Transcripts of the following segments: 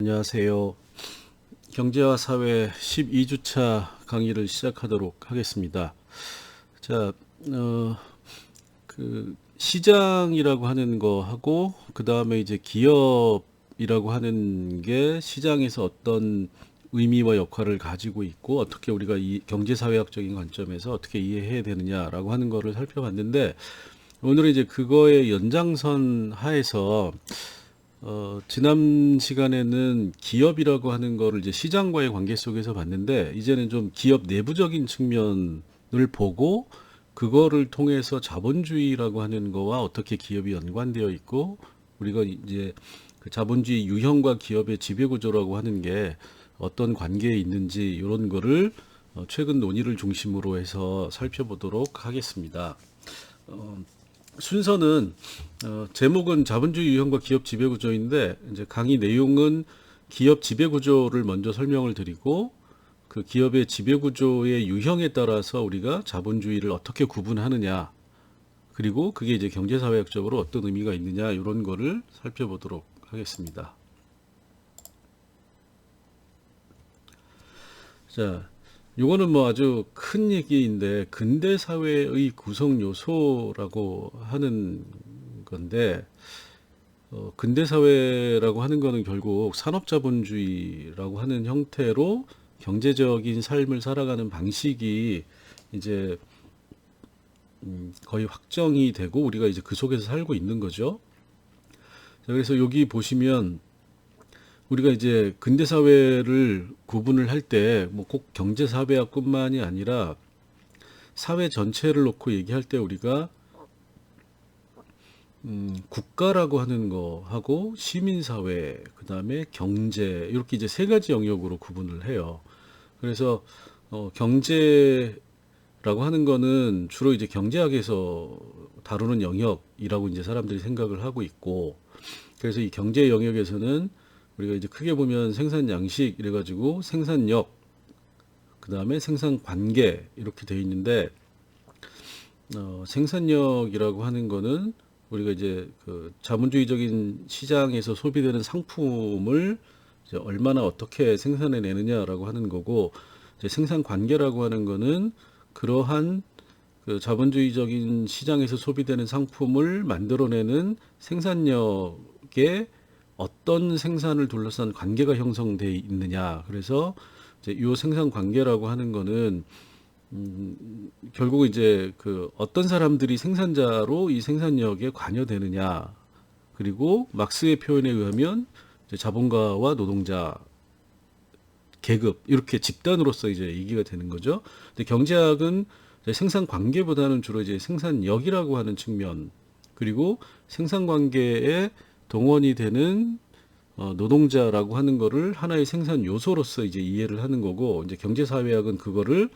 안녕하세요. 경제와 사회 12주차 강의를 시작하도록 하겠습니다. 자, 시장이라고 하는 거하고, 그 다음에 이제 기업이라고 하는 게 시장에서 어떤 의미와 역할을 가지고 있고, 어떻게 우리가 이 경제사회학적인 관점에서 어떻게 이해해야 되느냐라고 하는 거를 살펴봤는데, 오늘은 이제 그거의 연장선 하에서 지난 시간에는 기업이라고 하는 거를 이제 시장과의 관계 속에서 봤는데, 이제는 좀 기업 내부적인 측면을 보고, 그거를 통해서 자본주의라고 하는 거와 어떻게 기업이 연관되어 있고, 우리가 이제 그 자본주의 유형과 기업의 지배구조라고 하는 게 어떤 관계에 있는지, 이런 거를 최근 논의를 중심으로 해서 살펴보도록 하겠습니다. 순서는 제목은 자본주의 유형과 기업 지배 구조인데, 이제 강의 내용은 기업 지배 구조를 먼저 설명을 드리고, 그 기업의 지배 구조의 유형에 따라서 우리가 자본주의를 어떻게 구분하느냐, 그리고 그게 이제 경제사회학적으로 어떤 의미가 있느냐, 이런 거를 살펴보도록 하겠습니다. 자, 요거는 뭐 아주 큰 얘기인데, 근대 사회의 구성 요소라고 하는 건데, 근대 사회라고 하는 거는 결국 산업자본주의라고 하는 형태로 경제적인 삶을 살아가는 방식이 이제 거의 확정이 되고, 우리가 이제 그 속에서 살고 있는 거죠. 자, 그래서 여기 보시면 우리가 이제 근대 사회를 구분을 할 때 뭐 꼭 경제 사회학뿐만이 아니라 사회 전체를 놓고 얘기할 때 우리가 국가라고 하는 거하고 시민사회, 그 다음에 경제, 이렇게 이제 세 가지 영역으로 구분을 해요. 그래서 경제라고 하는 거는 주로 이제 경제학에서 다루는 영역이라고 이제 사람들이 생각을 하고 있고, 그래서 이 경제 영역에서는 우리가 이제 크게 보면 생산 양식 이래가지고 생산력, 그 다음에 생산 관계 이렇게 돼 있는데, 생산력이라고 하는 거는 우리가 이제 그 자본주의적인 시장에서 소비되는 상품을 이제 얼마나 어떻게 생산해내느냐라고 하는 거고, 이제 생산 관계라고 하는 거는 그러한 그 자본주의적인 시장에서 소비되는 상품을 만들어내는 생산력에 어떤 생산을 둘러싼 관계가 형성돼 있느냐. 그래서 이제 이 생산 관계라고 하는 거는 결국 이제 그 어떤 사람들이 생산자로 이 생산력에 관여되느냐. 그리고 막스의 표현에 의하면 이제 자본가와 노동자 계급 이렇게 집단으로서 이제 얘기가 되는 거죠. 근데 경제학은 이제 생산 관계보다는 주로 이제 생산력이라고 하는 측면, 그리고 생산 관계에 동원이 되는 노동자라고 하는 거를 하나의 생산 요소로서 이제 이해를 하는 거고, 이제 경제사회학은 그거를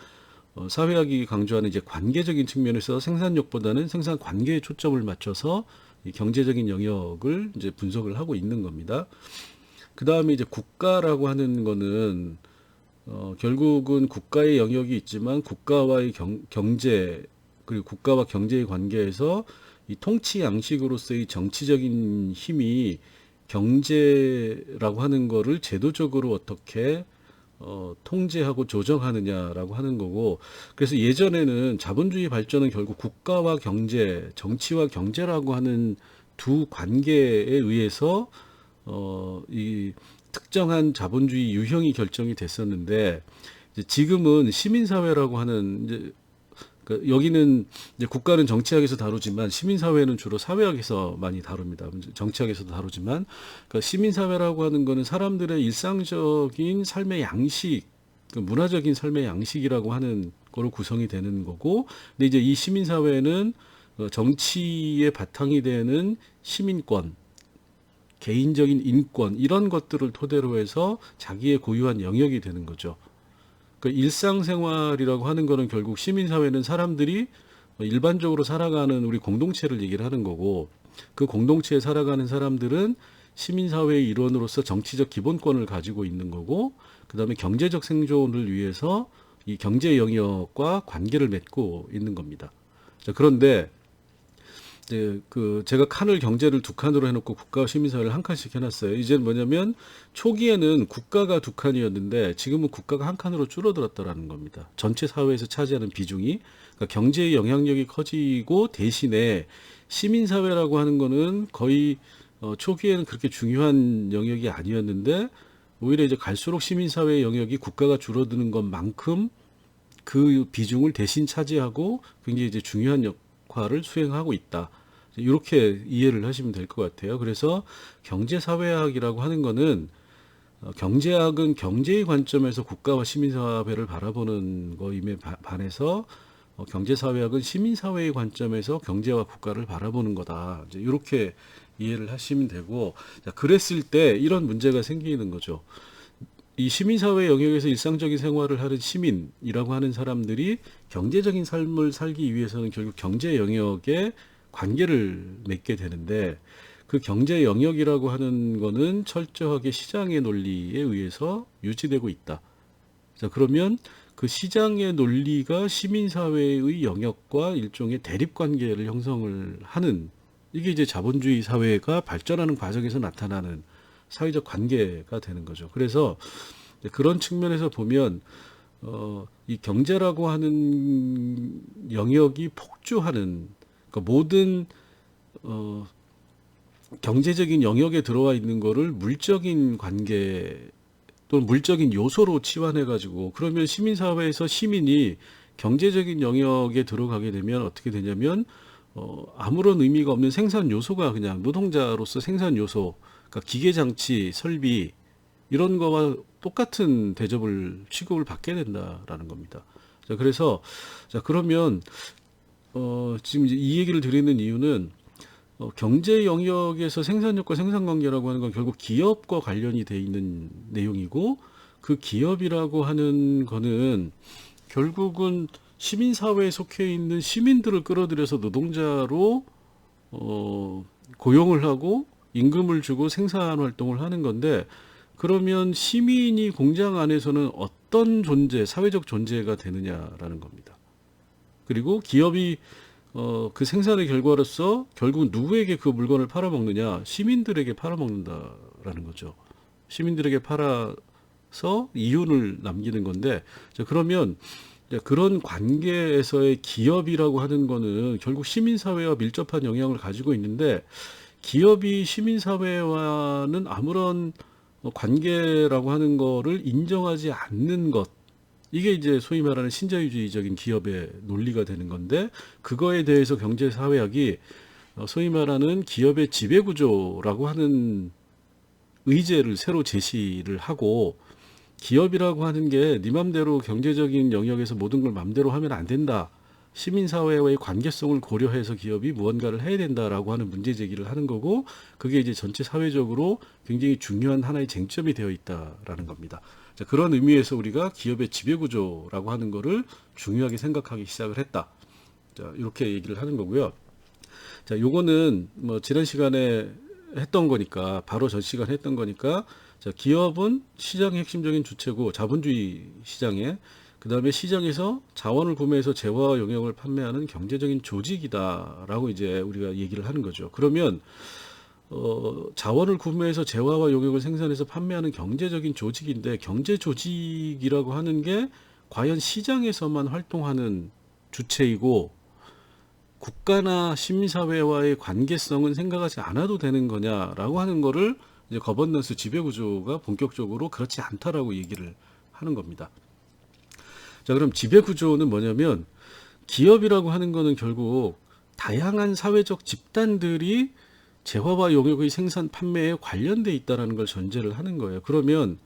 사회학이 강조하는 이제 관계적인 측면에서 생산력보다는 생산 관계에 초점을 맞춰서 이 경제적인 영역을 이제 분석을 하고 있는 겁니다. 그 다음에 이제 국가라고 하는 거는 결국은 국가의 영역이 있지만 국가와의 경제, 그리고 국가와 경제의 관계에서 이 통치 양식으로서의 정치적인 힘이 경제라고 하는 거를 제도적으로 어떻게 통제하고 조정하느냐라고 하는 거고, 그래서 예전에는 자본주의 발전은 결국 국가와 경제, 정치와 경제라고 하는 두 관계에 의해서 이 특정한 자본주의 유형이 결정이 됐었는데, 이제 지금은 시민사회라고 하는 이제 여기는 이제 국가는 정치학에서 다루지만 시민사회는 주로 사회학에서 많이 다룹니다. 정치학에서도 다루지만, 그러니까 시민사회라고 하는 거는 사람들의 일상적인 삶의 양식, 그 문화적인 삶의 양식이라고 하는 거로 구성이 되는 거고, 근데 이제 이 시민사회는 정치의 바탕이 되는 시민권, 개인적인 인권 이런 것들을 토대로 해서 자기의 고유한 영역이 되는 거죠. 그 일상생활이라고 하는 거는 결국 시민사회는 사람들이 일반적으로 살아가는 우리 공동체를 얘기를 하는 거고, 그 공동체에 살아가는 사람들은 시민사회의 일원으로서 정치적 기본권을 가지고 있는 거고, 그 다음에 경제적 생존을 위해서 이 경제 영역과 관계를 맺고 있는 겁니다. 자, 그런데 이제 그 제가 칸을 경제를 두 칸으로 해놓고 국가와 시민사회를 한 칸씩 해놨어요. 이제는 뭐냐면 초기에는 국가가 두 칸이었는데 지금은 국가가 한 칸으로 줄어들었다라는 겁니다. 전체 사회에서 차지하는 비중이. 그러니까 경제의 영향력이 커지고 대신에 시민사회라고 하는 거는 거의 초기에는 그렇게 중요한 영역이 아니었는데 오히려 이제 갈수록 시민사회의 영역이 국가가 줄어드는 것만큼 그 비중을 대신 차지하고 굉장히 이제 중요한 역할을 수행하고 있다. 이렇게 이해를 하시면 될 것 같아요. 그래서 경제사회학이라고 하는 거는 경제학은 경제의 관점에서 국가와 시민사회를 바라보는 거임에 반해서 경제사회학은 시민사회의 관점에서 경제와 국가를 바라보는 거다. 이제 이렇게 이해를 하시면 되고, 자, 그랬을 때 이런 문제가 생기는 거죠. 이 시민사회 영역에서 일상적인 생활을 하는 시민이라고 하는 사람들이 경제적인 삶을 살기 위해서는 결국 경제 영역에 관계를 맺게 되는데 그 경제 영역이라고 하는 거는 철저하게 시장의 논리에 의해서 유지되고 있다. 자, 그러면 그 시장의 논리가 시민사회의 영역과 일종의 대립관계를 형성을 하는 이게 이제 자본주의 사회가 발전하는 과정에서 나타나는 사회적 관계가 되는 거죠. 그래서 그런 측면에서 보면 이 경제라고 하는 영역이 폭주하는 그러니까 모든 경제적인 영역에 들어와 있는 거를 물적인 관계 또는 물적인 요소로 치환해 가지고 그러면 시민사회에서 시민이 경제적인 영역에 들어가게 되면 어떻게 되냐면 아무런 의미가 없는 생산 요소가 그냥 노동자로서 생산 요소 그러니까 기계 장치 설비 이런 거와 똑같은 대접을 취급을 받게 된다라는 겁니다. 자, 그래서 자 그러면 지금 이제 이 얘기를 드리는 이유는 경제 영역에서 생산력과 생산관계라고 하는 건 결국 기업과 관련이 돼 있는 내용이고 그 기업이라고 하는 거는 결국은 시민사회에 속해 있는 시민들을 끌어들여서 노동자로 고용을 하고 임금을 주고 생산 활동을 하는 건데 그러면 시민이 공장 안에서는 어떤 존재, 사회적 존재가 되느냐라는 겁니다. 그리고 기업이 그 생산의 결과로서 결국 누구에게 그 물건을 팔아먹느냐? 시민들에게 팔아먹는다라는 거죠. 시민들에게 팔아서 이윤을 남기는 건데 자, 그러면 그런 관계에서의 기업이라고 하는 거는 결국 시민사회와 밀접한 영향을 가지고 있는데 기업이 시민사회와는 아무런 관계라고 하는 거를 인정하지 않는 것 이게 이제 소위 말하는 신자유주의적인 기업의 논리가 되는 건데 그거에 대해서 경제사회학이 소위 말하는 기업의 지배구조라고 하는 의제를 새로 제시를 하고 기업이라고 하는 게 네 맘대로 경제적인 영역에서 모든 걸 맘대로 하면 안 된다. 시민사회와의 관계성을 고려해서 기업이 무언가를 해야 된다라고 하는 문제 제기를 하는 거고 그게 이제 전체 사회적으로 굉장히 중요한 하나의 쟁점이 되어 있다라는 겁니다. 자, 그런 의미에서 우리가 기업의 지배구조라고 하는 거를 중요하게 생각하기 시작을 했다. 자, 이렇게 얘기를 하는 거고요. 자, 요거는 뭐 지난 시간에 했던 거니까 바로 전 시간에 했던 거니까 자, 기업은 시장의 핵심적인 주체고 자본주의 시장에 그 다음에 시장에서 자원을 구매해서 재화와 용역을 판매하는 경제적인 조직이다라고 이제 우리가 얘기를 하는 거죠. 그러면 자원을 구매해서 재화와 용역을 생산해서 판매하는 경제적인 조직인데 경제 조직이라고 하는 게 과연 시장에서만 활동하는 주체이고 국가나 시민사회와의 관계성은 생각하지 않아도 되는 거냐라고 하는 거를 이제 거버넌스 지배구조가 본격적으로 그렇지 않다라고 얘기를 하는 겁니다. 자, 그럼 지배구조는 뭐냐면 기업이라고 하는 거는 결국 다양한 사회적 집단들이 재화와 용역의 생산 판매에 관련돼 있다는 걸 전제를 하는 거예요. 그러면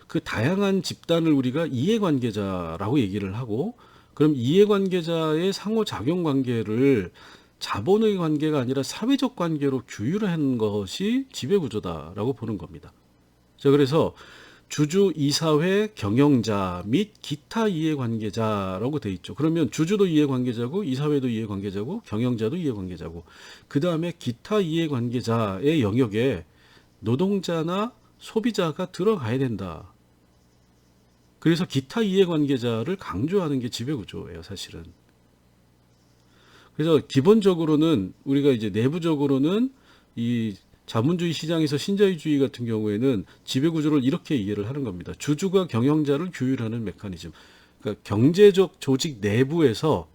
그 다양한 집단을 우리가 이해관계자라고 얘기를 하고 그럼 이해관계자의 상호작용 관계를 자본의 관계가 아니라 사회적 관계로 규율한 것이 지배구조다라고 보는 겁니다. 자, 그래서 주주, 이사회, 경영자 및 기타 이해관계자라고 돼 있죠. 그러면 주주도 이해관계자고 이사회도 이해관계자고 경영자도 이해관계자고 그 다음에 기타 이해관계자의 영역에 노동자나 소비자가 들어가야 된다. 그래서 기타 이해관계자를 강조하는 게 지배구조예요, 사실은. 그래서 기본적으로는 우리가 이제 내부적으로는 이 자본주의 시장에서 신자유주의 같은 경우에는 지배구조를 이렇게 이해를 하는 겁니다. 주주가 경영자를 규율하는 메커니즘. 그러니까 경제적 조직 내부에서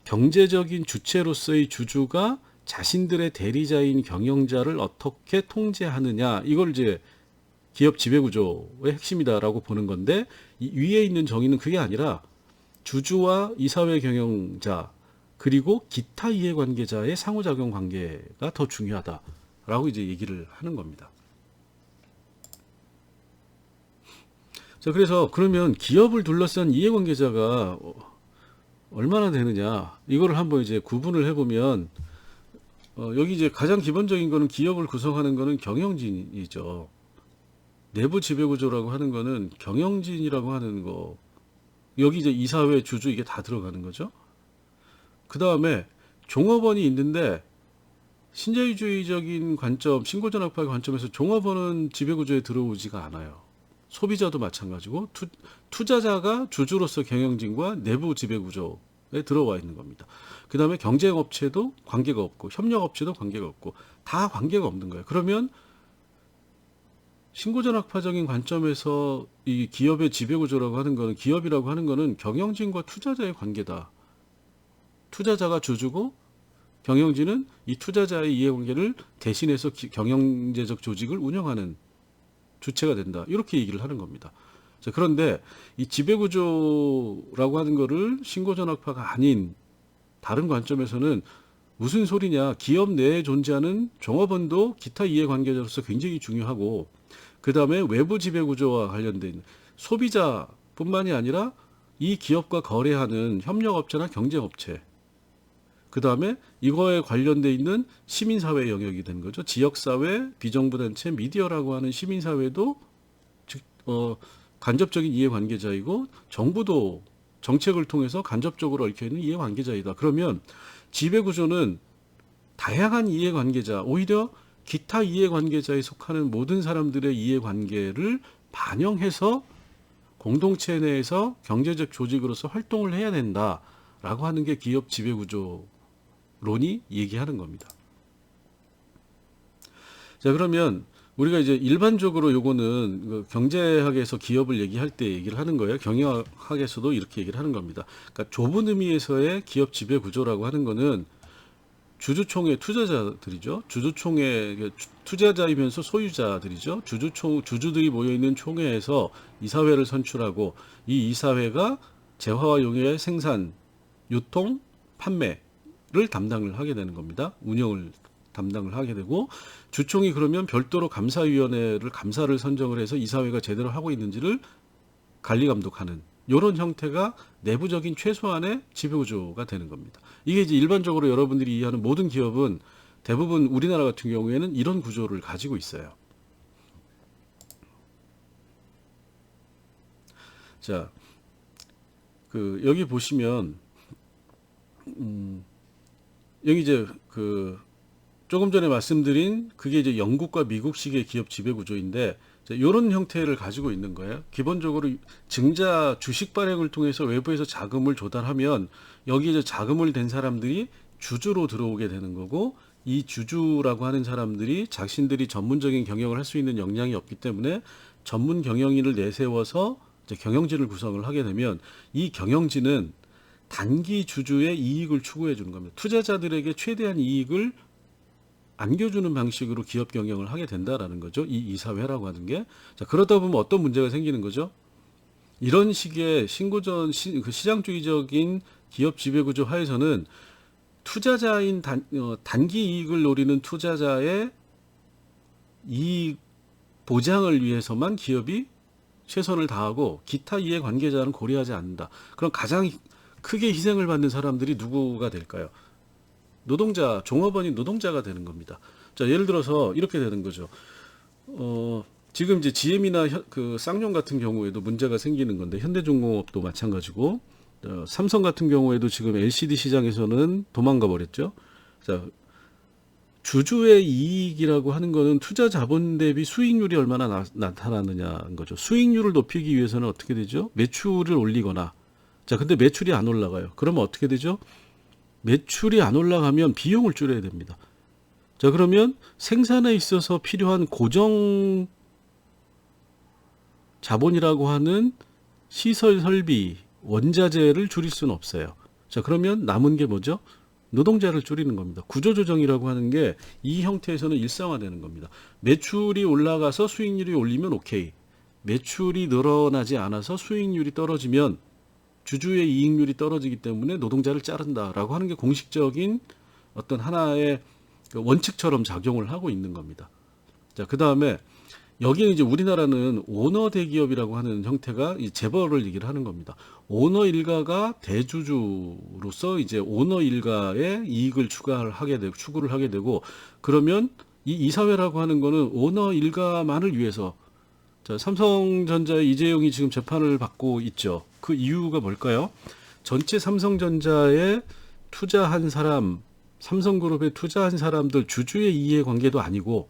경제적인 주체로서의 주주가 자신들의 대리자인 경영자를 어떻게 통제하느냐, 이걸 이제 기업 지배구조의 핵심이다라고 보는 건데, 이 위에 있는 정의는 그게 아니라 주주와 이사회 경영자 그리고 기타 이해관계자의 상호작용 관계가 더 중요하다라고 이제 얘기를 하는 겁니다. 자, 그래서 그러면 기업을 둘러싼 이해관계자가 얼마나 되느냐, 이거를 한번 이제 구분을 해보면, 여기 이제 가장 기본적인 거는 기업을 구성하는 거는 경영진이죠. 내부 지배구조라고 하는 거는 경영진이라고 하는 거, 여기 이제 이사회, 주주 이게 다 들어가는 거죠. 그 다음에 종업원이 있는데 신자유주의적인 관점, 신고전학파의 관점에서 종업원은 지배구조에 들어오지가 않아요. 소비자도 마찬가지고 투자자가 주주로서 경영진과 내부 지배구조에 들어와 있는 겁니다. 그 다음에 경쟁업체도 관계가 없고 협력업체도 관계가 없고 다 관계가 없는 거예요. 그러면 신고전학파적인 관점에서 이 기업의 지배구조라고 하는 거는, 기업이라고 하는 거는 경영진과 투자자의 관계다. 투자자가 주주고 경영진은 이 투자자의 이해관계를 대신해서 경영제적 조직을 운영하는 주체가 된다. 이렇게 얘기를 하는 겁니다. 자, 그런데 이 지배구조라고 하는 거를 신고전학파가 아닌 다른 관점에서는 무슨 소리냐, 기업 내에 존재하는 종업원도 기타 이해관계자로서 굉장히 중요하고, 그 다음에 외부 지배구조와 관련된 소비자뿐만이 아니라 이 기업과 거래하는 협력업체나 경쟁업체, 그 다음에 이거에 관련돼 있는 시민사회 영역이 되는 거죠. 지역사회, 비정부단체, 미디어라고 하는 시민사회도 간접적인 이해관계자이고, 정부도 정책을 통해서 간접적으로 얽혀있는 이해관계자이다. 그러면 지배구조는 다양한 이해관계자, 오히려 기타 이해관계자에 속하는 모든 사람들의 이해관계를 반영해서 공동체 내에서 경제적 조직으로서 활동을 해야 된다라고 하는 게 기업 지배구조론이 얘기하는 겁니다. 자, 그러면 우리가 이제 일반적으로 요거는 그 경제학에서 기업을 얘기할 때 얘기를 하는 거예요. 경영학에서도 이렇게 얘기를 하는 겁니다. 그러니까 좁은 의미에서의 기업 지배구조라고 하는 거는 주주총회 투자자들이죠. 주주총회 투자자이면서 소유자들이죠. 주주들이 모여있는 총회에서 이사회를 선출하고, 이 이사회가 재화와 용해의 생산, 유통, 판매를 담당을 하게 되는 겁니다. 운영을 담당을 하게 되고, 주총이 그러면 별도로 감사위원회를, 감사를 선정을 해서 이사회가 제대로 하고 있는지를 관리 감독하는, 이런 형태가 내부적인 최소한의 지배구조가 되는 겁니다. 이게 이제 일반적으로 여러분들이 이해하는 모든 기업은 대부분 우리나라 같은 경우에는 이런 구조를 가지고 있어요. 자, 여기 보시면 여기 이제 조금 전에 말씀드린 그게 이제 영국과 미국식의 기업 지배구조인데, 이런 형태를 가지고 있는 거예요. 기본적으로 증자 주식 발행을 통해서 외부에서 자금을 조달하면 여기 이제 자금을 댄 사람들이 주주로 들어오게 되는 거고, 이 주주라고 하는 사람들이 자신들이 전문적인 경영을 할 수 있는 역량이 없기 때문에 전문 경영인을 내세워서 이제 경영진을 구성을 하게 되면, 이 경영진은 단기 주주의 이익을 추구해 주는 겁니다. 투자자들에게 최대한 이익을 안겨주는 방식으로 기업 경영을 하게 된다라는 거죠. 이 이사회라고 하는 게. 자, 그러다 보면 어떤 문제가 생기는 거죠? 이런 식의 시장주의적인 기업 지배구조 하에서는 투자자인 단기 이익을 노리는 투자자의 이익 보장을 위해서만 기업이 최선을 다하고 기타 이해 관계자는 고려하지 않는다. 그럼 가장 크게 희생을 받는 사람들이 누구가 될까요? 노동자, 종업원인 노동자가 되는 겁니다. 자, 예를 들어서 이렇게 되는 거죠. 지금 이제 GM이나 쌍용 같은 경우에도 문제가 생기는 건데, 현대중공업도 마찬가지고, 삼성 같은 경우에도 지금 LCD 시장에서는 도망가 버렸죠. 자, 주주의 이익이라고 하는 거는 투자 자본 대비 수익률이 얼마나 나타나느냐인 거죠. 수익률을 높이기 위해서는 어떻게 되죠? 매출을 올리거나. 자, 근데 매출이 안 올라가요. 그러면 어떻게 되죠? 매출이 안 올라가면 비용을 줄여야 됩니다. 자, 그러면 생산에 있어서 필요한 고정 자본이라고 하는 시설 설비, 원자재를 줄일 수는 없어요. 자, 그러면 남은 게 뭐죠? 노동자를 줄이는 겁니다. 구조조정이라고 하는 게 이 형태에서는 일상화되는 겁니다. 매출이 올라가서 수익률이 올리면 오케이. 매출이 늘어나지 않아서 수익률이 떨어지면 주주의 이익률이 떨어지기 때문에 노동자를 자른다라고 하는 게 공식적인 어떤 하나의 원칙처럼 작용을 하고 있는 겁니다. 자, 그 다음에 여기는 이제 우리나라는 오너 대기업이라고 하는 형태가 이 재벌을 얘기를 하는 겁니다. 오너 일가가 대주주로서 이제 오너 일가의 이익을 추구를 하게 되고, 그러면 이 이사회라고 하는 거는 오너 일가만을 위해서, 자, 삼성전자의 이재용이 지금 재판을 받고 있죠. 그 이유가 뭘까요? 전체 삼성전자에 투자한 사람, 삼성그룹에 투자한 사람들 주주의 이해관계도 아니고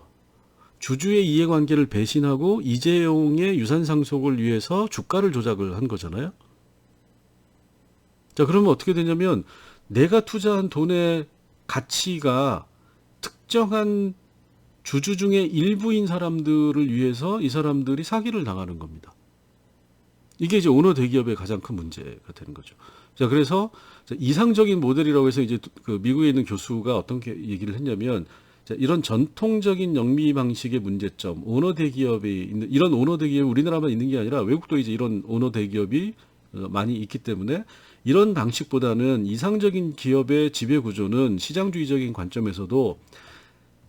주주의 이해관계를 배신하고 이재용의 유산 상속을 위해서 주가를 조작을 한 거잖아요. 자, 그러면 어떻게 되냐면 내가 투자한 돈의 가치가 특정한 주주 중에 일부인 사람들을 위해서 이 사람들이 사기를 당하는 겁니다. 이게 이제 오너 대기업의 가장 큰 문제가 되는 거죠. 자, 그래서 이상적인 모델이라고 해서 이제 그 미국에 있는 교수가 어떤 얘기를 했냐면, 자, 이런 전통적인 영미 방식의 문제점, 오너 대기업이 있는, 이런 오너 대기업이 우리나라만 있는 게 아니라 외국도 이제 이런 오너 대기업이 많이 있기 때문에 이런 방식보다는 이상적인 기업의 지배 구조는 시장주의적인 관점에서도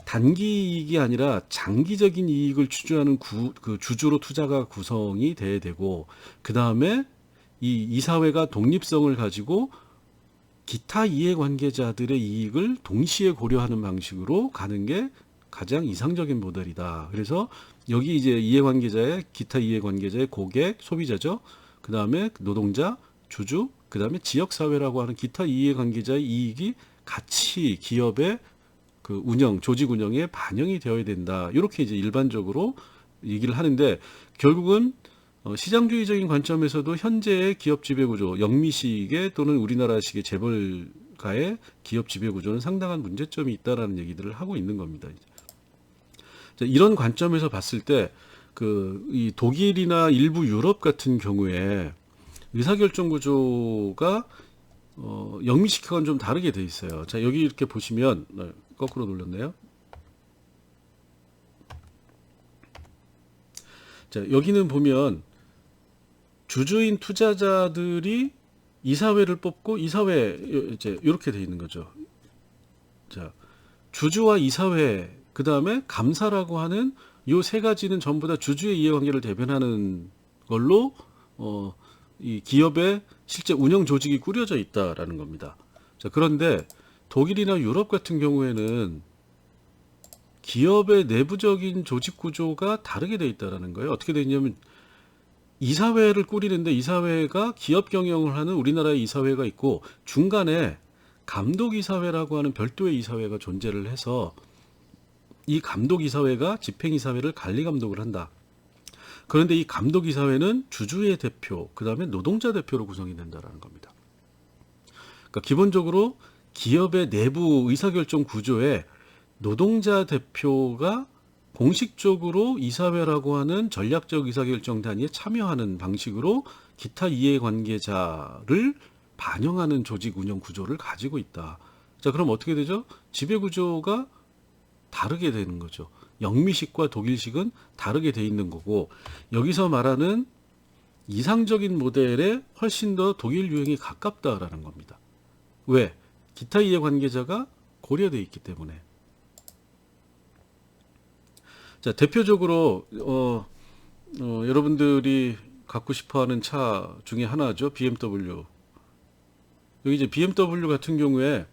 단기 이익이 아니라 장기적인 이익을 추구하는 그 주주로 투자가 구성이 돼야 되고, 그 다음에 이 이사회가 독립성을 가지고 기타 이해관계자들의 이익을 동시에 고려하는 방식으로 가는 게 가장 이상적인 모델이다. 그래서 여기 이제 이해관계자의 기타 이해관계자의 고객, 소비자죠. 그 다음에 노동자, 주주, 그 다음에 지역사회라고 하는 기타 이해관계자의 이익이 같이 기업의 그 운영, 조직 운영에 반영이 되어야 된다. 이렇게 이제 일반적으로 얘기를 하는데, 결국은 시장주의적인 관점에서도 현재의 기업 지배구조, 영미식의 또는 우리나라식의 재벌가의 기업 지배구조는 상당한 문제점이 있다라는 얘기들을 하고 있는 겁니다. 자, 이런 관점에서 봤을 때 이 독일이나 일부 유럽 같은 경우에 의사결정 구조가 영미식하고는 좀 다르게 돼 있어요. 자, 여기 이렇게 보시면 거꾸로 돌렸네요. 자, 여기는 보면 주주인 투자자들이 이사회를 뽑고 이사회 이제 이렇게 돼 있는 거죠. 자, 주주와 이사회, 그 다음에 감사라고 하는 요 세 가지는 전부 다 주주의 이해관계를 대변하는 걸로 이 기업의 실제 운영 조직이 꾸려져 있다라는 겁니다. 자, 그런데 독일이나 유럽 같은 경우에는 기업의 내부적인 조직 구조가 다르게 돼 있다라는 거예요. 어떻게 돼 있냐면 이사회를 꾸리는데 이사회가 기업 경영을 하는 우리나라의 이사회가 있고 중간에 감독이사회라고 하는 별도의 이사회가 존재를 해서 이 감독이사회가 집행이사회를 관리감독을 한다. 그런데 이 감독이사회는 주주의 대표, 그 다음에 노동자 대표로 구성이 된다는 겁니다. 그러니까 기본적으로 기업의 내부 의사결정 구조에 노동자 대표가 공식적으로 이사회라고 하는 전략적 의사결정 단위에 참여하는 방식으로 기타 이해관계자를 반영하는 조직 운영 구조를 가지고 있다. 자, 그럼 어떻게 되죠? 지배구조가 다르게 되는 거죠. 영미식과 독일식은 다르게 돼 있는 거고, 여기서 말하는 이상적인 모델에 훨씬 더 독일 유형이 가깝다라는 겁니다. 왜? 기타 이해관계자가 고려되어 있기 때문에. 자, 대표적으로 여러분들이 갖고 싶어하는 차 중에 하나죠. BMW. 여기 이제 BMW 같은 경우에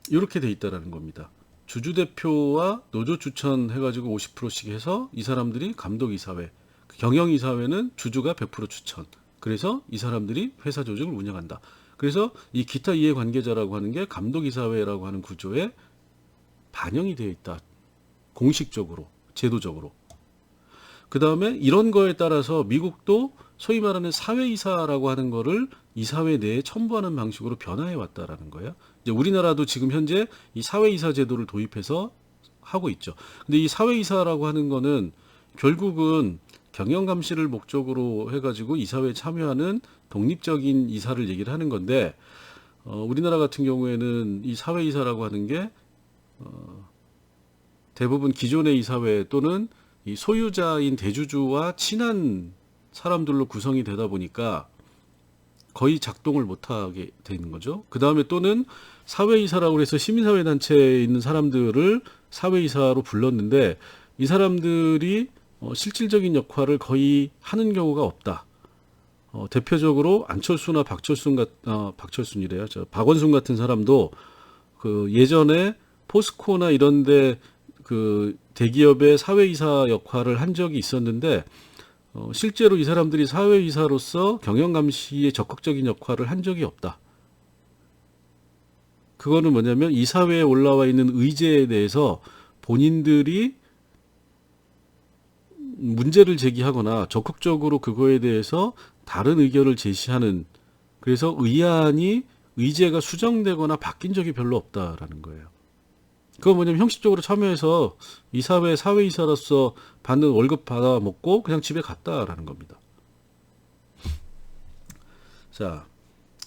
이렇게 돼 있다라는 겁니다. 주주대표와 노조 추천해가지고 50%씩 해서 이 사람들이 감독이사회, 경영이사회는 주주가 100% 추천. 그래서 이 사람들이 회사 조직을 운영한다. 그래서 이 기타 이해관계자라고 하는 게 감독이사회라고 하는 구조에 반영이 되어 있다. 공식적으로, 제도적으로. 그 다음에 이런 거에 따라서 미국도 소위 말하는 사회이사라고 하는 거를 이사회 내에 첨부하는 방식으로 변화해 왔다라는 거예요. 이제 우리나라도 지금 현재 이 사회이사 제도를 도입해서 하고 있죠. 근데 이 사회이사라고 하는 거는 결국은 경영감시를 목적으로 해가지고 이사회에 참여하는 독립적인 이사를 얘기를 하는 건데, 우리나라 같은 경우에는 이 사회이사라고 하는 게 대부분 기존의 이사회 또는 이 소유자인 대주주와 친한 사람들로 구성이 되다 보니까 거의 작동을 못하게 되는 거죠. 그 다음에 또는 사회이사라고 해서 시민사회단체에 있는 사람들을 사회이사로 불렀는데 이 사람들이 실질적인 역할을 거의 하는 경우가 없다. 대표적으로 안철수나 박철순이래요. 박원순 같은 사람도 그 예전에 포스코나 이런데 그 대기업의 사회이사 역할을 한 적이 있었는데 실제로 이 사람들이 사회이사로서 경영감시에 적극적인 역할을 한 적이 없다. 그거는 뭐냐면 이사회에 올라와 있는 의제에 대해서 본인들이 문제를 제기하거나 적극적으로 그거에 대해서 다른 의견을 제시하는, 그래서 의제가 수정되거나 바뀐 적이 별로 없다라는 거예요. 그건 뭐냐면 형식적으로 참여해서 이사회 사회이사로서 받는 월급 받아 먹고 그냥 집에 갔다라는 겁니다. 자,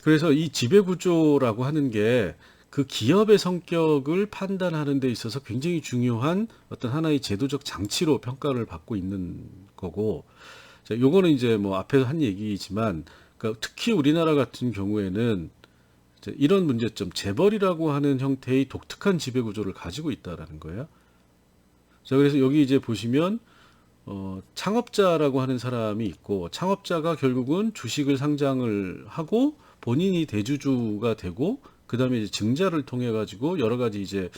그래서 이 지배구조라고 하는 게 그 기업의 성격을 판단하는 데 있어서 굉장히 중요한 어떤 하나의 제도적 장치로 평가를 받고 있는 거고, 자, 요거는 이제 뭐 앞에서 한 얘기지만, 그러니까 특히 우리나라 같은 경우에는 이런 문제점, 재벌이라고 하는 형태의 독특한 지배구조를 가지고 있다라는 거예요. 자, 그래서 여기 이제 보시면 창업자라고 하는 사람이 있고, 창업자가 결국은 주식을 상장을 하고 본인이 대주주가 되고, 그 다음에 이제 증자를 통해 가지고 여러 가지 이제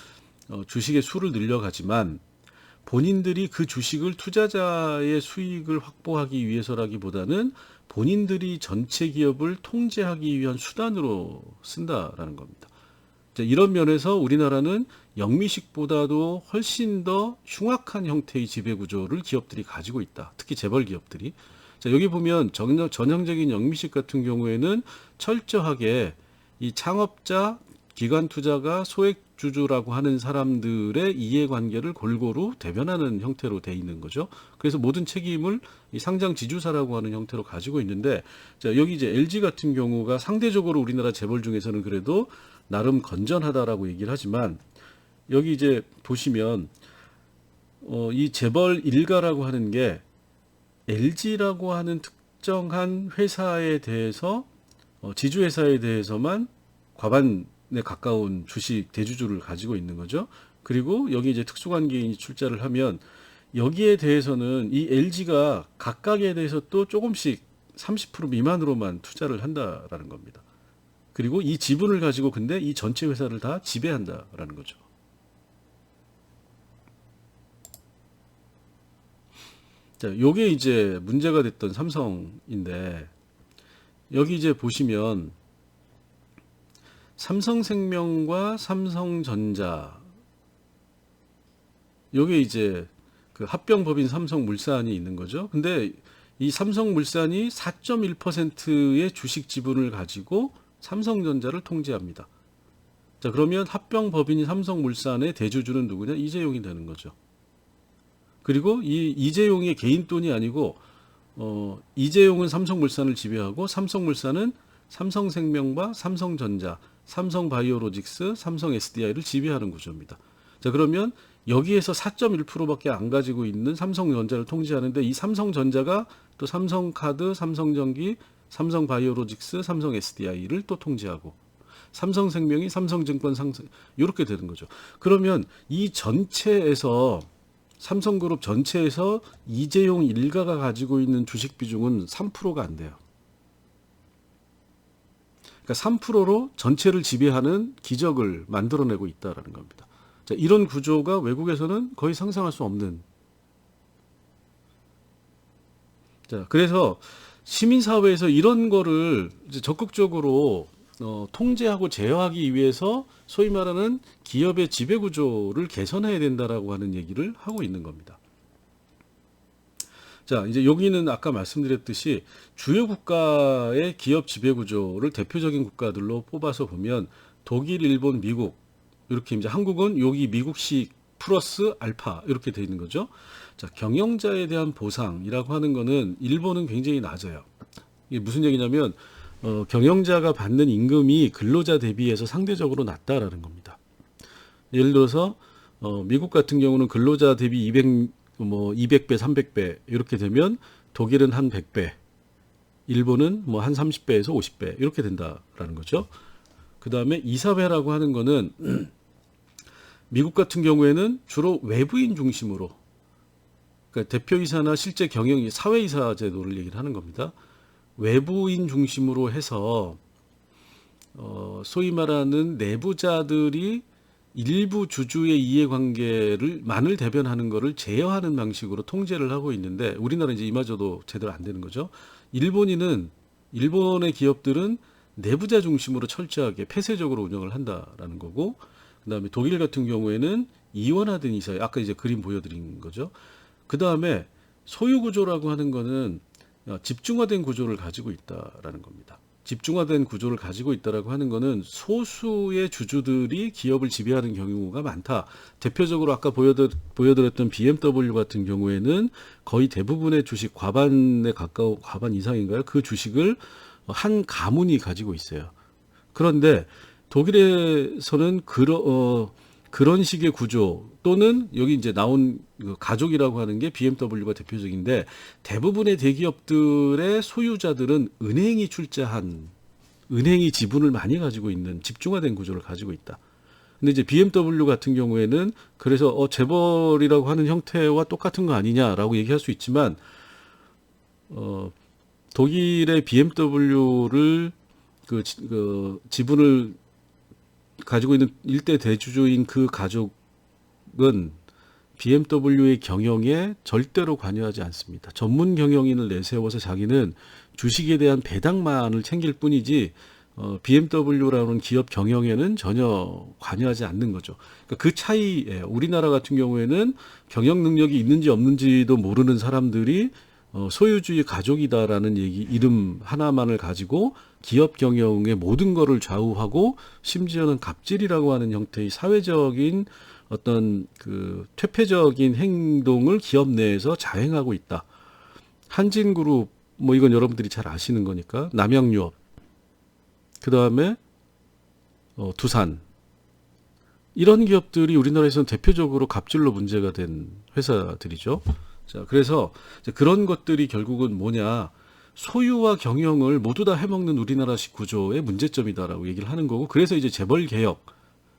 주식의 수를 늘려가지만, 본인들이 그 주식을 투자자의 수익을 확보하기 위해서라기보다는 본인들이 전체 기업을 통제하기 위한 수단으로 쓴다라는 겁니다. 이런 면에서 우리나라는 영미식보다도 훨씬 더 흉악한 형태의 지배구조를 기업들이 가지고 있다. 특히 재벌 기업들이. 자, 여기 보면 전형적인 영미식 같은 경우에는 철저하게 이 창업자, 기관 투자가 소액주주라고 하는 사람들의 이해관계를 골고루 대변하는 형태로 돼 있는 거죠. 그래서 모든 책임을 이 상장 지주사라고 하는 형태로 가지고 있는데, 자, 여기 이제 LG 같은 경우가 상대적으로 우리나라 재벌 중에서는 그래도 나름 건전하다라고 얘기를 하지만, 여기 이제 보시면 이 재벌 일가라고 하는 게 LG라고 하는 특정한 회사에 대해서 지주회사에 대해서만 과반에 가까운 주식 대주주를 가지고 있는 거죠. 그리고 여기 이제 특수관계인이 출자를 하면 여기에 대해서는 이 LG가 각각에 대해서 또 조금씩 30% 미만으로만 투자를 한다라는 겁니다. 그리고 이 지분을 가지고 근데 이 전체 회사를 다 지배한다라는 거죠. 자, 요게 이제 문제가 됐던 삼성인데, 여기 이제 보시면 삼성생명과 삼성전자, 요게 이제 그 합병법인 삼성물산이 있는 거죠. 근데 이 삼성물산이 4.1%의 주식 지분을 가지고 삼성전자를 통제합니다. 자, 그러면 합병법인이 삼성물산의 대주주는 누구냐? 이재용이 되는 거죠. 그리고 이 이재용의 개인 돈이 아니고 이재용은 삼성물산을 지배하고 삼성물산은 삼성생명과 삼성전자, 삼성바이오로직스, 삼성 SDI를 지배하는 구조입니다. 자, 그러면 여기에서 4.1%밖에 안 가지고 있는 삼성전자를 통제하는데, 이 삼성전자가 또 삼성카드, 삼성전기, 삼성바이오로직스, 삼성 SDI를 또 통제하고, 삼성생명이 삼성증권 이렇게 되는 거죠. 그러면 이 전체에서 삼성그룹 전체에서 이재용 일가가 가지고 있는 주식 비중은 3%가 안 돼요. 그러니까 3%로 전체를 지배하는 기적을 만들어내고 있다라는 겁니다. 자, 이런 구조가 외국에서는 거의 상상할 수 없는. 자, 그래서 시민사회에서 이런 거를 이제 적극적으로 통제하고 제어하기 위해서 소위 말하는 기업의 지배구조를 개선해야 된다라고 하는 얘기를 하고 있는 겁니다. 자, 이제 여기는 아까 말씀드렸듯이 주요 국가의 기업 지배 구조를 대표적인 국가들로 뽑아서 보면 독일, 일본, 미국 이렇게 이제 한국은 여기 미국식 플러스 알파 이렇게 돼 있는 거죠. 자, 경영자에 대한 보상이라고 하는 거는 일본은 굉장히 낮아요. 이게 무슨 얘기냐면 경영자가 받는 임금이 근로자 대비해서 상대적으로 낮다라는 겁니다. 예를 들어서 미국 같은 경우는 근로자 대비 200배, 300배 이렇게 되면 독일은 한 100배, 일본은 뭐 한 30배에서 50배 이렇게 된다라는 거죠. 그다음에 이사회라고 하는 거는 미국 같은 경우에는 주로 외부인 중심으로, 그러니까 대표이사나 실제 경영이 사회이사 제도를 얘기를 하는 겁니다. 외부인 중심으로 해서 소위 말하는 내부자들이 일부 주주의 이해관계를 만을 대변하는 것을 제어하는 방식으로 통제를 하고 있는데 우리나라 이제 이마저도 제대로 안 되는 거죠. 일본의 기업들은 내부자 중심으로 철저하게 폐쇄적으로 운영을 한다라는 거고, 그다음에 독일 같은 경우에는 이원화된 이사회, 아까 이제 그림 보여드린 거죠. 그다음에 소유 구조라고 하는 거는 집중화된 구조를 가지고 있다라는 겁니다. 집중화된 구조를 가지고 있다라고 하는 거는 소수의 주주들이 기업을 지배하는 경우가 많다. 대표적으로 아까 보여드렸던 BMW 같은 경우에는 거의 대부분의 주식 과반에 가까운 과반 이상인가요? 그 주식을 한 가문이 가지고 있어요. 그런데 독일에서는 그런 식의 구조 또는 여기 이제 나온 가족이라고 하는 게 BMW가 대표적인데 대부분의 대기업들의 소유자들은 은행이 지분을 많이 가지고 있는 집중화된 구조를 가지고 있다. 근데 이제 BMW 같은 경우에는 그래서 재벌이라고 하는 형태와 똑같은 거 아니냐라고 얘기할 수 있지만 독일의 BMW를 그 지분을 가지고 있는 일대 대주주인 그 가족은 BMW의 경영에 절대로 관여하지 않습니다. 전문 경영인을 내세워서 자기는 주식에 대한 배당만을 챙길 뿐이지 BMW라는 기업 경영에는 전혀 관여하지 않는 거죠. 그러니까 그 차이에 우리나라 같은 경우에는 경영 능력이 있는지 없는지도 모르는 사람들이 소유주의 가족이다라는 이름 하나만을 가지고 기업 경영의 모든 것을 좌우하고 심지어는 갑질이라고 하는 형태의 사회적인 어떤 그 퇴폐적인 행동을 기업 내에서 자행하고 있다. 한진그룹 뭐 이건 여러분들이 잘 아시는 거니까 남양유업, 그 다음에 두산 이런 기업들이 우리나라에서는 대표적으로 갑질로 문제가 된 회사들이죠. 자, 그래서 그런 것들이 결국은 뭐냐, 소유와 경영을 모두 다 해먹는 우리나라식 구조의 문제점이다라고 얘기를 하는 거고, 그래서 이제 재벌개혁,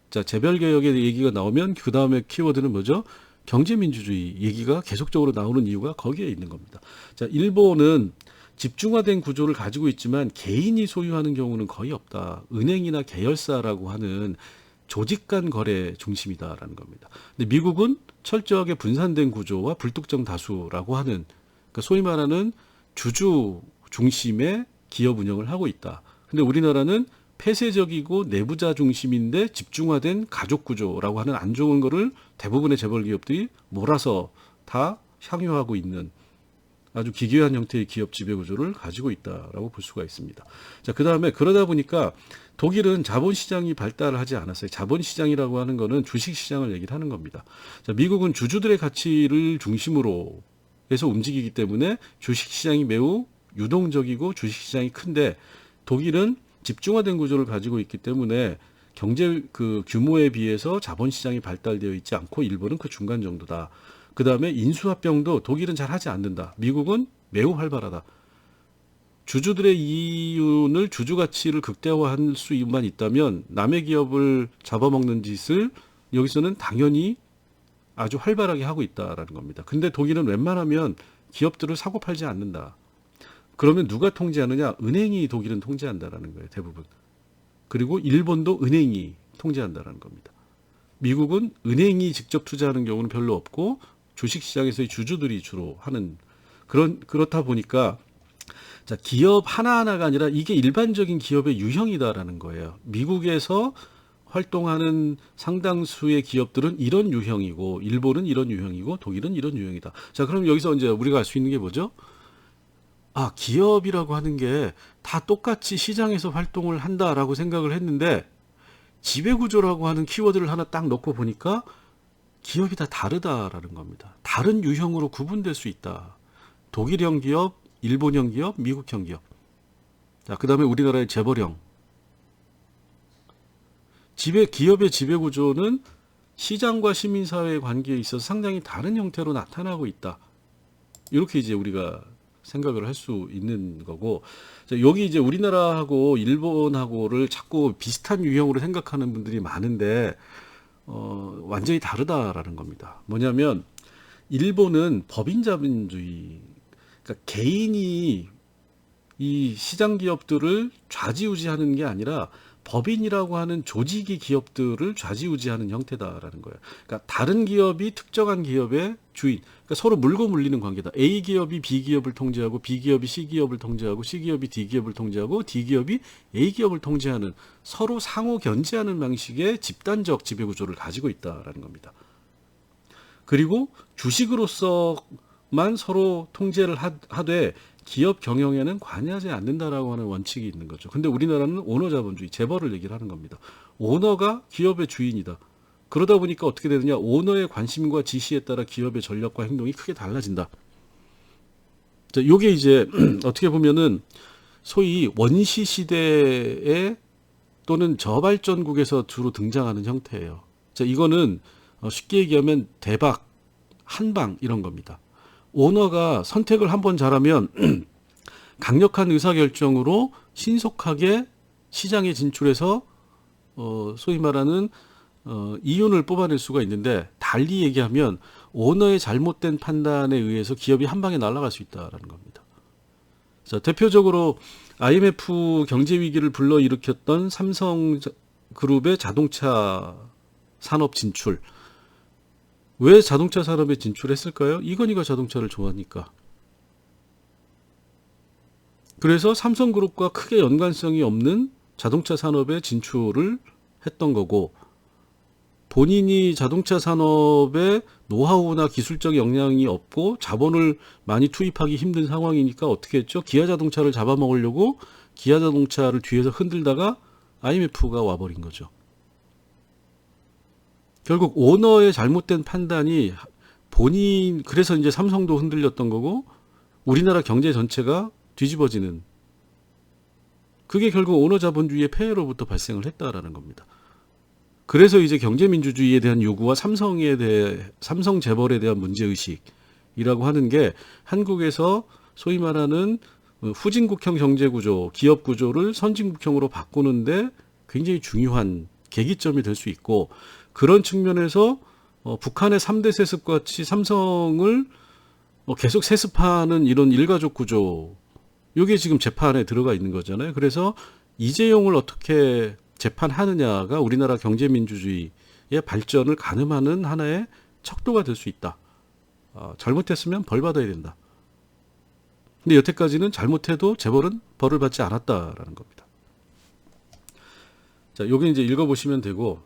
자, 재벌개혁의 얘기가 나오면 그 다음에 키워드는 뭐죠? 경제민주주의 얘기가 계속적으로 나오는 이유가 거기에 있는 겁니다. 자, 일본은 집중화된 구조를 가지고 있지만 개인이 소유하는 경우는 거의 없다. 은행이나 계열사라고 하는 조직 간 거래 중심이다라는 겁니다. 근데 미국은 철저하게 분산된 구조와 불특정 다수라고 하는, 그러니까 소위 말하는 주주 중심의 기업 운영을 하고 있다. 근데 우리나라는 폐쇄적이고 내부자 중심인데 집중화된 가족 구조라고 하는 안 좋은 거를 대부분의 재벌 기업들이 몰아서 다 향유하고 있는 아주 기괴한 형태의 기업 지배 구조를 가지고 있다라고 볼 수가 있습니다. 자, 그다음에 그러다 보니까 독일은 자본시장이 발달하지 않았어요. 자본시장이라고 하는 거는 주식시장을 얘기를 하는 겁니다. 자, 미국은 주주들의 가치를 중심으로 해서 움직이기 때문에 주식시장이 매우 유동적이고 주식시장이 큰데 독일은 집중화된 구조를 가지고 있기 때문에 경제 그 규모에 비해서 자본시장이 발달되어 있지 않고 일본은 그 중간 정도다. 그 다음에 인수합병도 독일은 잘 하지 않는다. 미국은 매우 활발하다. 주주들의 이윤을 주주 가치를 극대화할 수만 있다면 남의 기업을 잡아먹는 짓을 여기서는 당연히 아주 활발하게 하고 있다라는 겁니다. 근데 독일은 웬만하면 기업들을 사고 팔지 않는다. 그러면 누가 통제하느냐? 은행이 독일은 통제한다라는 거예요, 대부분. 그리고 일본도 은행이 통제한다라는 겁니다. 미국은 은행이 직접 투자하는 경우는 별로 없고 주식시장에서의 주주들이 주로 하는 그렇다 보니까 자, 기업 하나하나가 아니라 이게 일반적인 기업의 유형이다라는 거예요. 미국에서 활동하는 상당수의 기업들은 이런 유형이고, 일본은 이런 유형이고, 독일은 이런 유형이다. 자, 그럼 여기서 이제 우리가 알 수 있는 게 뭐죠? 아, 기업이라고 하는 게 다 똑같이 시장에서 활동을 한다라고 생각을 했는데, 지배구조라고 하는 키워드를 하나 딱 넣고 보니까 기업이 다 다르다라는 겁니다. 다른 유형으로 구분될 수 있다. 독일형 기업, 일본형 기업, 미국형 기업. 자, 그 다음에 우리나라의 재벌형. 기업의 지배구조는 시장과 시민사회의 관계에 있어서 상당히 다른 형태로 나타나고 있다. 이렇게 이제 우리가 생각을 할 수 있는 거고, 자, 여기 이제 우리나라하고 일본하고를 자꾸 비슷한 유형으로 생각하는 분들이 많은데, 완전히 다르다라는 겁니다. 뭐냐면, 일본은 법인자본주의, 그러니까 개인이 이 시장 기업들을 좌지우지하는 게 아니라 법인이라고 하는 조직이 기업들을 좌지우지하는 형태다라는 거예요. 그러니까 다른 기업이 특정한 기업의 주인, 그러니까 서로 물고 물리는 관계다. A 기업이 B 기업을 통제하고, B 기업이 C 기업을 통제하고, C 기업이 D 기업을 통제하고, D 기업이 A 기업을 통제하는, 서로 상호 견제하는 방식의 집단적 지배 구조를 가지고 있다라는 겁니다. 그리고 주식으로서만 서로 통제를 하되 기업 경영에는 관여하지 않는다라고 하는 원칙이 있는 거죠. 근데 우리나라는 오너 자본주의, 재벌을 얘기를 하는 겁니다. 오너가 기업의 주인이다. 그러다 보니까 어떻게 되느냐? 오너의 관심과 지시에 따라 기업의 전략과 행동이 크게 달라진다. 자, 요게 이제 어떻게 보면은 소위 원시 시대에 또는 저발전국에서 주로 등장하는 형태예요. 자, 이거는 쉽게 얘기하면 대박, 한방 이런 겁니다. 오너가 선택을 한번 잘하면 강력한 의사결정으로 신속하게 시장에 진출해서 소위 말하는 이윤을 뽑아낼 수가 있는데, 달리 얘기하면 오너의 잘못된 판단에 의해서 기업이 한 방에 날아갈 수 있다라는 겁니다. 자, 대표적으로 IMF 경제 위기를 불러일으켰던 삼성그룹의 자동차 산업 진출. 왜 자동차 산업에 진출했을까요? 이건희가 자동차를 좋아하니까. 그래서 삼성그룹과 크게 연관성이 없는 자동차 산업에 진출을 했던 거고, 본인이 자동차 산업에 노하우나 기술적 역량이 없고 자본을 많이 투입하기 힘든 상황이니까 어떻게 했죠? 기아 자동차를 잡아먹으려고 기아 자동차를 뒤에서 흔들다가 IMF가 와버린 거죠. 결국 오너의 잘못된 판단이 그래서 이제 삼성도 흔들렸던 거고, 우리나라 경제 전체가 뒤집어지는, 그게 결국 오너 자본주의의 폐해로부터 발생을 했다라는 겁니다. 그래서 이제 경제민주주의에 대한 요구와 삼성 재벌에 대한 문제의식이라고 하는 게 한국에서 소위 말하는 후진국형 경제구조, 기업구조를 선진국형으로 바꾸는데 굉장히 중요한 계기점이 될 수 있고, 그런 측면에서 북한의 3대 세습같이 삼성을 계속 세습하는 이런 일가족 구조, 이게 지금 재판에 들어가 있는 거잖아요. 그래서 이재용을 어떻게 재판하느냐가 우리나라 경제민주주의의 발전을 가늠하는 하나의 척도가 될 수 있다. 잘못했으면 벌 받아야 된다. 근데 여태까지는 잘못해도 재벌은 벌을 받지 않았다라는 겁니다. 자, 여기 이제 읽어보시면 되고,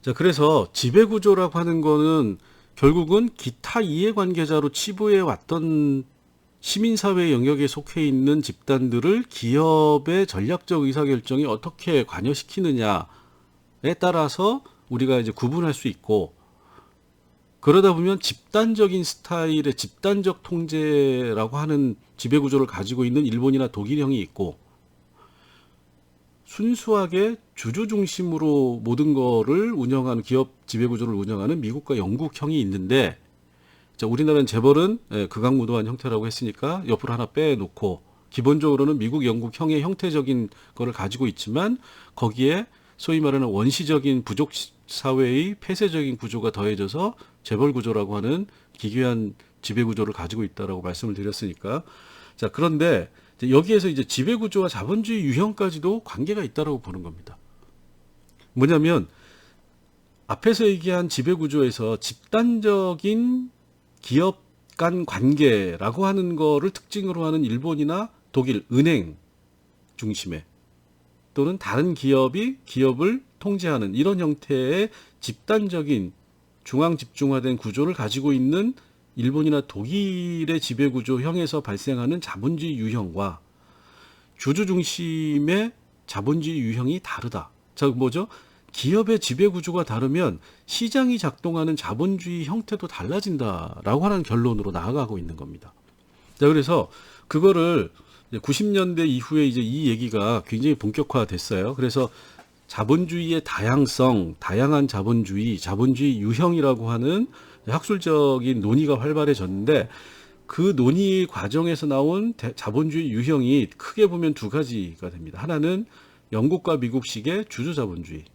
자, 그래서 지배구조라고 하는 거는 결국은 기타 이해관계자로 치부해 왔던 시민사회 영역에 속해 있는 집단들을 기업의 전략적 의사결정에 어떻게 관여시키느냐에 따라서 우리가 이제 구분할 수 있고, 그러다 보면 집단적인 스타일의 집단적 통제라고 하는 지배구조를 가지고 있는 일본이나 독일형이 있고, 순수하게 주주 중심으로 모든 거를 운영하는 기업 지배구조를 운영하는 미국과 영국형이 있는데, 자, 우리나라는 재벌은 극악무도한 형태라고 했으니까 옆으로 하나 빼놓고, 기본적으로는 미국, 영국형의 형태적인 거를 가지고 있지만 거기에 소위 말하는 원시적인 부족 사회의 폐쇄적인 구조가 더해져서 재벌 구조라고 하는 기괴한 지배 구조를 가지고 있다라고 말씀을 드렸으니까, 자, 그런데 여기에서 이제 지배 구조와 자본주의 유형까지도 관계가 있다라고 보는 겁니다. 뭐냐면 앞에서 얘기한 지배 구조에서 집단적인 기업 간 관계라고 하는 거를 특징으로 하는 일본이나 독일 은행 중심의, 또는 다른 기업이 기업을 통제하는 이런 형태의 집단적인 중앙 집중화된 구조를 가지고 있는 일본이나 독일의 지배구조형에서 발생하는 자본주의 유형과 주주 중심의 자본주의 유형이 다르다. 자, 뭐죠? 기업의 지배구조가 다르면 시장이 작동하는 자본주의 형태도 달라진다라고 하는 결론으로 나아가고 있는 겁니다. 자, 그래서 그거를 90년대 이후에 이제 이 얘기가 굉장히 본격화됐어요. 그래서 자본주의의 다양성, 다양한 자본주의, 자본주의 유형이라고 하는 학술적인 논의가 활발해졌는데 그 논의 과정에서 나온 자본주의 유형이 크게 보면 두 가지가 됩니다. 하나는 영국과 미국식의 주주자본주의,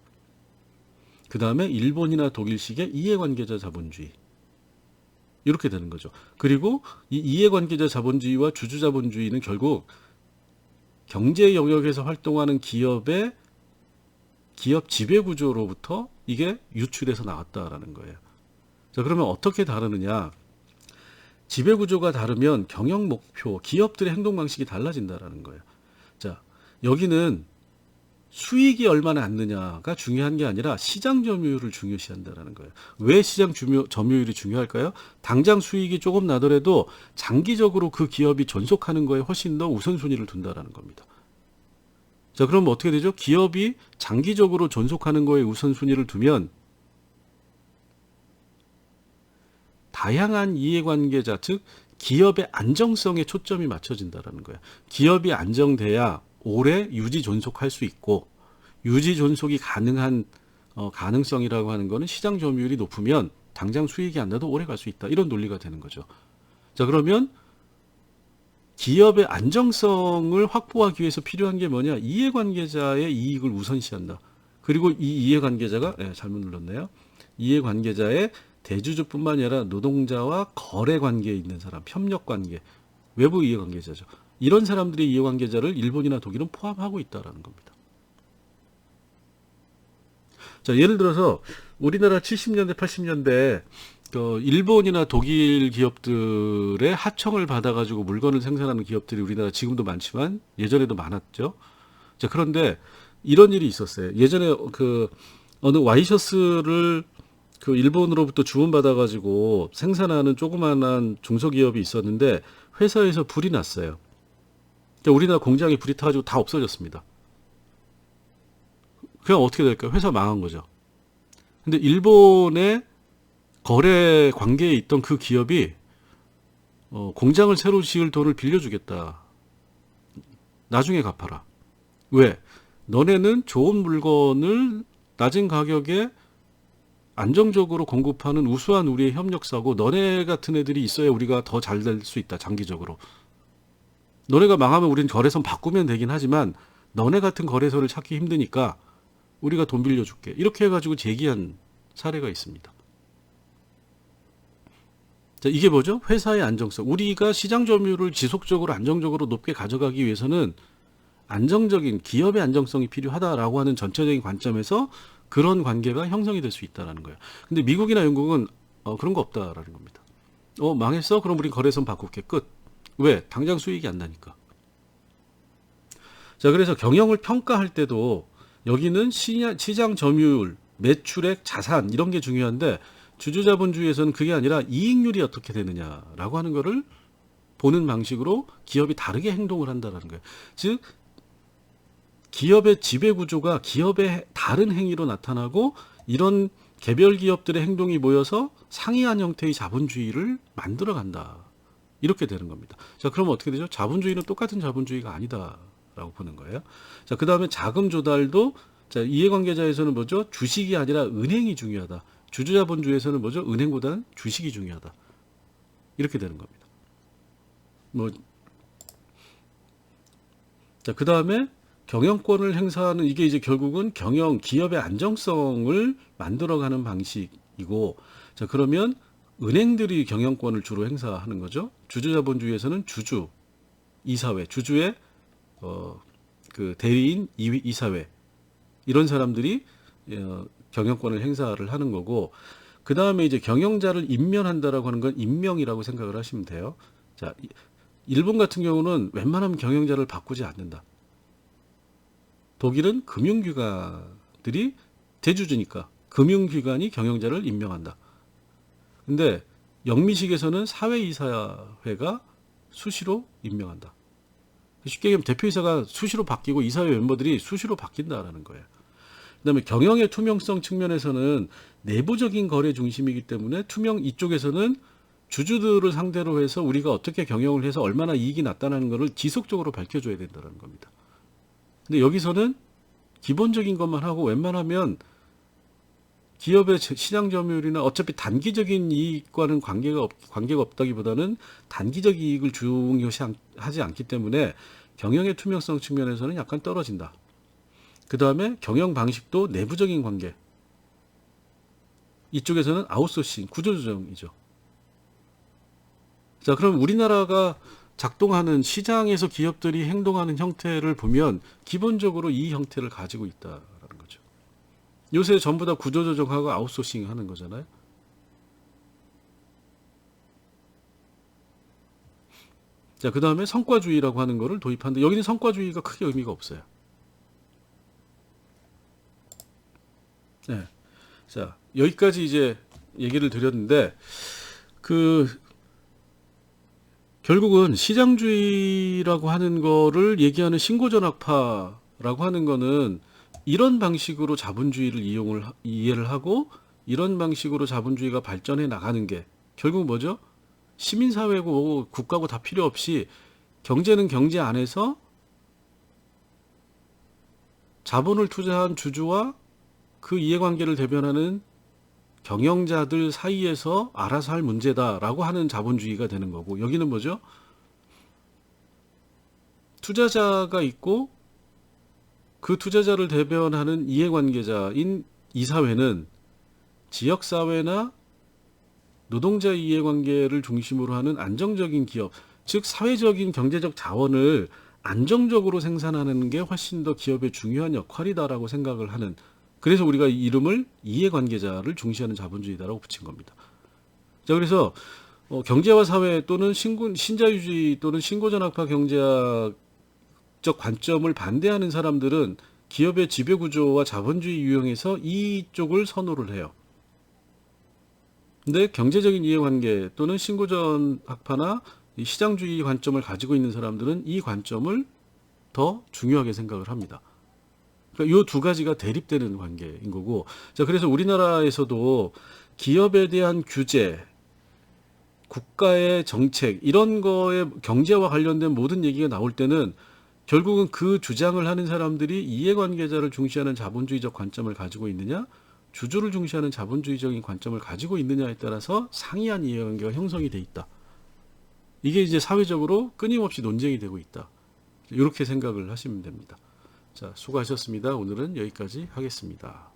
그 다음에 일본이나 독일식의 이해관계자 자본주의, 이렇게 되는 거죠. 그리고 이 이해관계자 자본주의와 주주자본주의는 결국 경제 영역에서 활동하는 기업의 기업 지배구조로부터 이게 유출해서 나왔다라는 거예요. 자, 그러면 어떻게 다르느냐? 지배구조가 다르면 경영 목표, 기업들의 행동 방식이 달라진다라는 거예요. 자, 여기는 수익이 얼마나 났느냐가 중요한 게 아니라 시장 점유율을 중요시한다라는 거예요. 왜 시장 점유율이 중요할까요? 당장 수익이 조금 나더라도 장기적으로 그 기업이 존속하는 거에 훨씬 더 우선순위를 둔다라는 겁니다. 자, 그럼 어떻게 되죠? 기업이 장기적으로 존속하는 거에 우선순위를 두면 다양한 이해관계자, 즉 기업의 안정성에 초점이 맞춰진다라는 거예요. 기업이 안정돼야 오래 유지 존속할 수 있고, 유지 존속이 가능한 가능성이라고 하는 거는 시장 점유율이 높으면 당장 수익이 안 나도 오래 갈 수 있다. 이런 논리가 되는 거죠. 자, 그러면 기업의 안정성을 확보하기 위해서 필요한 게 뭐냐? 이해관계자의 이익을 우선시한다. 그리고 이 이해관계자가 잘못 눌렀네요. 이해관계자의 대주주뿐만 아니라 노동자와 거래 관계에 있는 사람, 협력 관계, 외부 이해관계자죠. 이런 사람들의 이해관계자를 일본이나 독일은 포함하고 있다는 겁니다. 자, 예를 들어서 우리나라 70년대, 80년대 일본이나 독일 기업들의 하청을 받아가지고 물건을 생산하는 기업들이 우리나라 지금도 많지만 예전에도 많았죠. 자, 그런데 이런 일이 있었어요. 예전에 어느 와이셔츠를 일본으로부터 주문받아가지고 생산하는 조그만한 중소기업이 있었는데 회사에서 불이 났어요. 그러니까 우리나라 공장에 불이 타가지고 다 없어졌습니다. 그냥 어떻게 될까요? 회사 망한 거죠. 근데 일본의 거래 관계에 있던 그 기업이 공장을 새로 지을 돈을 빌려주겠다. 나중에 갚아라. 왜? 너네는 좋은 물건을 낮은 가격에 안정적으로 공급하는 우수한 우리의 협력사고 너네 같은 애들이 있어야 우리가 더 잘 될 수 있다. 장기적으로. 너네가 망하면 우린 거래선 바꾸면 되긴 하지만 너네 같은 거래소를 찾기 힘드니까 우리가 돈 빌려줄게. 이렇게 해가지고 제기한 사례가 있습니다. 자, 이게 뭐죠? 회사의 안정성. 우리가 시장 점유율을 지속적으로 안정적으로 높게 가져가기 위해서는 안정적인 기업의 안정성이 필요하다라고 하는 전체적인 관점에서 그런 관계가 형성이 될 수 있다는 거예요. 근데 미국이나 영국은 그런 거 없다라는 겁니다. 망했어? 그럼 우린 거래선 바꿀게. 끝. 왜? 당장 수익이 안 나니까. 자, 그래서 경영을 평가할 때도 여기는 시장 점유율, 매출액, 자산 이런 게 중요한데 주주자본주의에서는 그게 아니라 이익률이 어떻게 되느냐라고 하는 거를 보는 방식으로 기업이 다르게 행동을 한다는 거예요. 즉 기업의 지배구조가 기업의 다른 행위로 나타나고 이런 개별 기업들의 행동이 모여서 상이한 형태의 자본주의를 만들어간다. 이렇게 되는 겁니다. 자, 그러면 어떻게 되죠? 자본주의는 똑같은 자본주의가 아니다라고 보는 거예요. 자, 그 다음에 자금 조달도 자, 이해관계자에서는 뭐죠? 주식이 아니라 은행이 중요하다. 주주자본주의에서는 뭐죠? 은행보다는 주식이 중요하다. 이렇게 되는 겁니다. 자, 그 다음에 경영권을 행사하는 이게 이제 결국은 기업의 안정성을 만들어가는 방식이고, 자, 그러면 은행들이 경영권을 주로 행사하는 거죠. 주주자본주의에서는 주주, 이사회, 주주의 그 대리인 이사회 이런 사람들이 경영권을 행사를 하는 거고, 그 다음에 이제 경영자를 임명한다라고 하는 건 임명이라고 생각을 하시면 돼요. 자, 일본 같은 경우는 웬만하면 경영자를 바꾸지 않는다. 독일은 금융기관들이 대주주니까 금융기관이 경영자를 임명한다. 근데 영미식에서는 사회이사회가 수시로 임명한다. 쉽게 얘기하면 대표이사가 수시로 바뀌고 이사회 멤버들이 수시로 바뀐다라는 거예요. 그다음에 경영의 투명성 측면에서는 내부적인 거래 중심이기 때문에 이쪽에서는 주주들을 상대로 해서 우리가 어떻게 경영을 해서 얼마나 이익이 났다는 것을 지속적으로 밝혀줘야 된다는 겁니다. 근데 여기서는 기본적인 것만 하고 웬만하면 기업의 시장 점유율이나 어차피 단기적인 이익과는 관계가 없다기보다는 단기적 이익을 중요시하지 않기 때문에 경영의 투명성 측면에서는 약간 떨어진다. 그 다음에 경영 방식도 내부적인 관계. 이쪽에서는 아웃소싱, 구조조정이죠. 자, 그럼 우리나라가 작동하는 시장에서 기업들이 행동하는 형태를 보면 기본적으로 이 형태를 가지고 있다라는 거죠. 요새 전부 다 구조조정하고 아웃소싱 하는 거잖아요. 자, 그 다음에 성과주의라고 하는 거를 도입하는데 여기는 성과주의가 크게 의미가 없어요. 네. 자, 여기까지 이제 얘기를 드렸는데 결국은 시장주의라고 하는 거를 얘기하는 신고전학파라고 하는 거는 이런 방식으로 자본주의를 이해를 하고 이런 방식으로 자본주의가 발전해 나가는 게 결국 뭐죠? 시민사회고 국가고 다 필요 없이 경제는 경제 안에서 자본을 투자한 주주와 그 이해관계를 대변하는 경영자들 사이에서 알아서 할 문제다라고 하는 자본주의가 되는 거고 여기는 뭐죠? 투자자가 있고 그 투자자를 대변하는 이해관계자인 이사회는 지역사회나 노동자 이해관계를 중심으로 하는 안정적인 기업, 즉 사회적인 경제적 자원을 안정적으로 생산하는 게 훨씬 더 기업의 중요한 역할이다라고 생각을 하는, 그래서 우리가 이 이름을 이해관계자를 중시하는 자본주의다라고 붙인 겁니다. 자, 그래서 경제와 사회 또는 신자유주의 또는 신고전학파 경제학 적 관점을 반대하는 사람들은 기업의 지배구조와 자본주의 유형에서 이쪽을 선호를 해요. 근데 경제적인 이해관계 또는 신고전 학파나 시장주의 관점을 가지고 있는 사람들은 이 관점을 더 중요하게 생각을 합니다. 그러니까 이 두 가지가 대립되는 관계인 거고, 자, 그래서 우리나라에서도 기업에 대한 규제, 국가의 정책 이런 거에 경제와 관련된 모든 얘기가 나올 때는 결국은 그 주장을 하는 사람들이 이해관계자를 중시하는 자본주의적 관점을 가지고 있느냐, 주주를 중시하는 자본주의적인 관점을 가지고 있느냐에 따라서 상이한 이해관계가 형성이 돼 있다. 이게 이제 사회적으로 끊임없이 논쟁이 되고 있다. 이렇게 생각을 하시면 됩니다. 자, 수고하셨습니다. 오늘은 여기까지 하겠습니다.